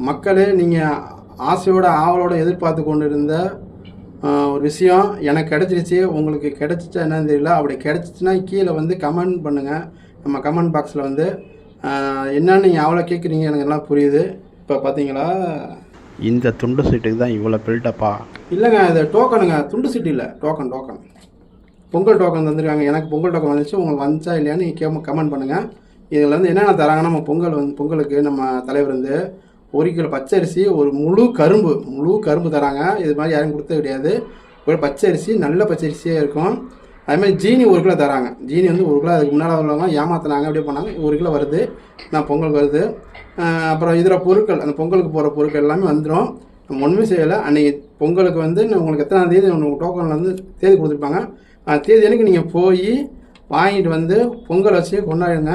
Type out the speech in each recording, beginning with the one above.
மக்களே, நீங்கள் ஆசையோட ஆவலோட எதிர்பார்த்து கொண்டு இருந்த ஒரு விஷயம் எனக்கு கிடச்சிருச்சு. உங்களுக்கு கிடச்சிச்சா என்னன்னு தெரியல. அப்படி கிடச்சிச்சின்னா கீழே வந்து கமெண்ட் பண்ணுங்கள். நம்ம கமெண்ட் பாக்ஸில் வந்து என்னன்னு நீங்கள் அவ்வளோ கேட்குறீங்க, எனக்கு எல்லாம் புரியுது. இப்போ பார்த்தீங்களா, இந்த துண்டு சீட்டுக்கு தான் இவ்வளோ பில்டப்பா? இல்லைங்க, இது டோக்கனுங்க, துண்டு சீட்டு இல்லை, டோக்கன். பொங்கல் டோக்கன் தந்துருக்காங்க. எனக்கு பொங்கல் டோக்கன் வந்துச்சு. உங்களுக்கு வந்துச்சா இல்லையான்னு நீங்கள் கமெண்ட் பண்ணுங்கள். இதில் வந்து என்னென்ன தராங்கன்னா, நம்ம பொங்கலுக்கு நம்ம தலைவர் வந்து 1 கிலோ பச்சரிசி, ஒரு முழு கரும்பு தராங்க. இது மாதிரி யாரும் கொடுத்தது கிடையாது. ஒரு பச்சரிசி, நல்ல பச்சரிசியாக இருக்கும். அதுமாதிரி ஜீனி 1 கிலோ தராங்க. ஜீனி வந்து 1 கிலோ அதுக்கு முன்னால் உள்ளவங்க ஏமாத்தினாங்க, அப்படியே பண்ணாங்க. 1 கிலோ வருது, நான் பொங்கலுக்கு வருது. அப்புறம் இதில் பொருட்கள், அந்த பொங்கலுக்கு போகிற பொருட்கள் எல்லாமே வந்துடும். நம்ம ஒன்றுமே செய்யலை. அன்றைக்கி பொங்கலுக்கு வந்து உங்களுக்கு எத்தனாம் தேதி உங்களுக்கு டோக்கனில் வந்து தேதி கொடுத்துருப்பாங்க. அந்த தேதி எனக்கு நீங்கள் போய் வாங்கிட்டு வந்து பொங்கல் வச்சு கொண்டாடுங்க,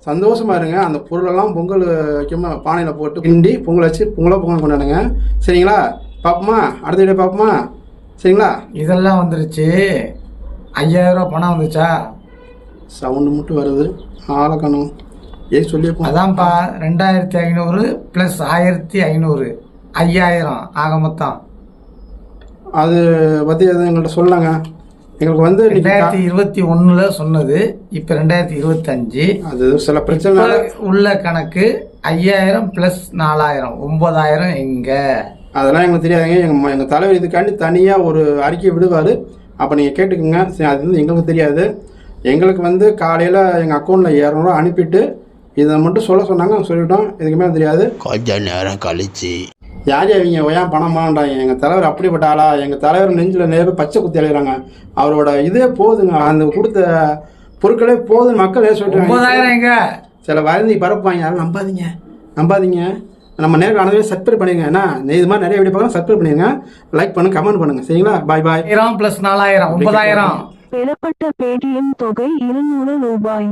சந்தோஷமாக இருங்க. அந்த பொருளெல்லாம் பொங்கல் வைக்காம பானையில் போட்டு கிண்டி பொங்கல் வச்சு பொங்கல் கொண்டாடுங்க. சரிங்களா? பார்ப்போமா? அடுத்த வீடியோ பார்ப்போமா? சரிங்களா? இதெல்லாம் வந்துருச்சு. 5000 ரூபா பணம் வந்துச்சா? சவுண்டு மட்டும் வருது, ஆளக்கணும். சொல்லியிருப்போம். அதான்ப்பா, 2500 + 1500, 5000 ஆக மொத்தம். அது பற்றி எதுவும் எங்கள்கிட்ட சொல்லாங்க. எங்களுக்கு வந்து 2021 சொன்னது, இப்போ 2025. அது சில பிரச்சனை உள்ள கணக்கு 5000 + 4000, 9000 எங்க? அதெல்லாம் எங்களுக்கு தெரியாதுங்க. எங்கள் தலைவர் இதுக்காண்டி தனியாக ஒரு அறிக்கை விடுவார். அப்போ நீங்கள் கேட்டுக்குங்க. சரி, அது வந்து எங்களுக்கு தெரியாது. எங்களுக்கு வந்து காலையில் எங்கள் அக்கௌண்ட்டில் 200 ரூபா அனுப்பிட்டு இதை மட்டும் சொன்னாங்க, சொல்லிவிட்டோம். இதுக்கு மேலே தெரியாது. கொஞ்ச நேரம் கழிச்சு யார் அவங்க ஏன் பணம் பண்ணாண்டாங்க? எங்கள் தலைவர் அப்படிப்பட்ட ஆளா? எங்கள் தலைவர் நெஞ்சில் நேரம் பச்சை குத்தி அழைகிறாங்க. அவரோட இதே போதுங்க, அந்த கொடுத்த பொருட்களே போதும். மக்கள் சொல்லிட்டு 9000 எங்க? சில வயந்தி பரப்பாங்க, யாரும் நம்பாதீங்க. நம்ம நேர்காணவே சப்ஸ்கிரைப் பண்ணிடுங்க. ஏன்னா இது மாதிரி நிறைய வீடியோ பார்க்கலாம். சப்ஸ்கிரைப் பண்ணிடுங்க, லைக் பண்ணுங்க, கமெண்ட் பண்ணுங்க. சரிங்களா? பாய். 1000 + 4000, 9000. பெறப்பட்ட பேடிஎம் தொகை 200 ரூபாய்.